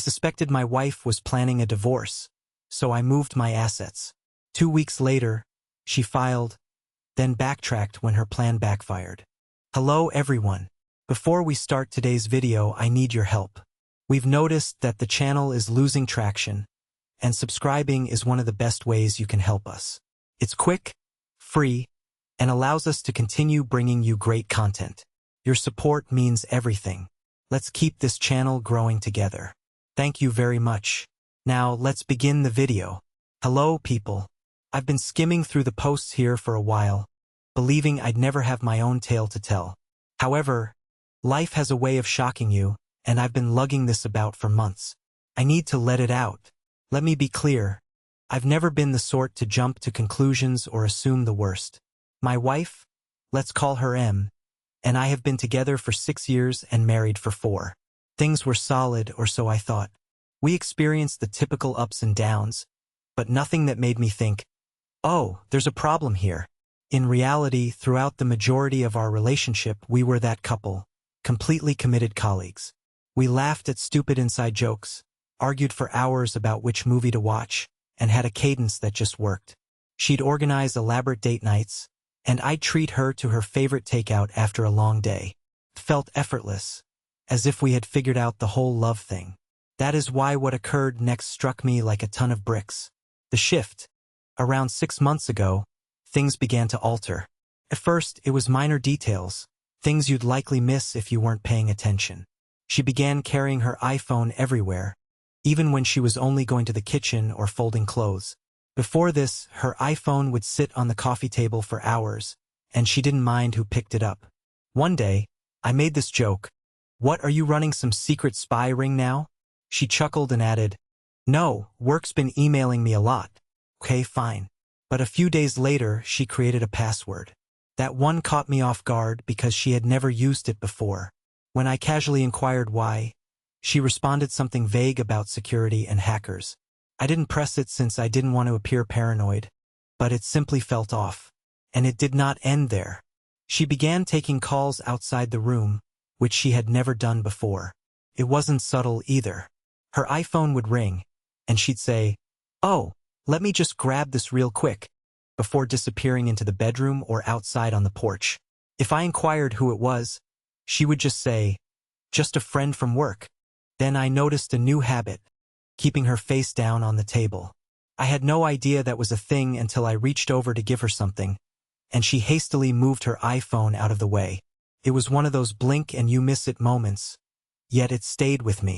suspected my wife was planning a divorce, so I moved my assets. 2 weeks later, she filed, then backtracked when her plan backfired. Hello everyone. Before we start today's video, I need your help. We've noticed that the channel is losing traction, and subscribing is one of the best ways you can help us. It's quick, free, and allows us to continue bringing you great content. Your support means everything. Let's keep this channel growing together. Thank you very much. Now let's begin the video. Hello people. I've been skimming through the posts here for a while, believing I'd never have my own tale to tell. However, life has a way of shocking you, and I've been lugging this about for months. I need to let it out. Let me be clear. I've never been the sort to jump to conclusions or assume the worst. My wife, let's call her M, and I have been together for 6 years and married for 4. Things were solid, or so I thought. We experienced the typical ups and downs, but nothing that made me think, oh, there's a problem here. In reality, throughout the majority of our relationship, we were that couple, completely committed colleagues. We laughed at stupid inside jokes, argued for hours about which movie to watch, and had a cadence that just worked. She'd organize elaborate date nights, and I'd treat her to her favorite takeout after a long day. It felt effortless, as if we had figured out the whole love thing. That is why what occurred next struck me like a ton of bricks. The shift. Around 6 months ago, things began to alter. At first, it was minor details, things you'd likely miss if you weren't paying attention. She began carrying her iPhone everywhere, even when she was only going to the kitchen or folding clothes. Before this, her iPhone would sit on the coffee table for hours, and she didn't mind who picked it up. One day, I made this joke. "What, are you running some secret spy ring now?" She chuckled and added, "No, work's been emailing me a lot." Okay, fine. But a few days later, she created a password. That one caught me off guard because she had never used it before. When I casually inquired why, she responded something vague about security and hackers. I didn't press it since I didn't want to appear paranoid, but it simply felt off. And it did not end there. She began taking calls outside the room, which she had never done before. It wasn't subtle either. Her iPhone would ring, and she'd say, "Oh, let me just grab this real quick," before disappearing into the bedroom or outside on the porch. If I inquired who it was, she would just say, "Just a friend from work." Then I noticed a new habit, keeping her face down on the table. I had no idea that was a thing until I reached over to give her something, and she hastily moved her iPhone out of the way. It was one of those blink and you miss it moments, yet it stayed with me.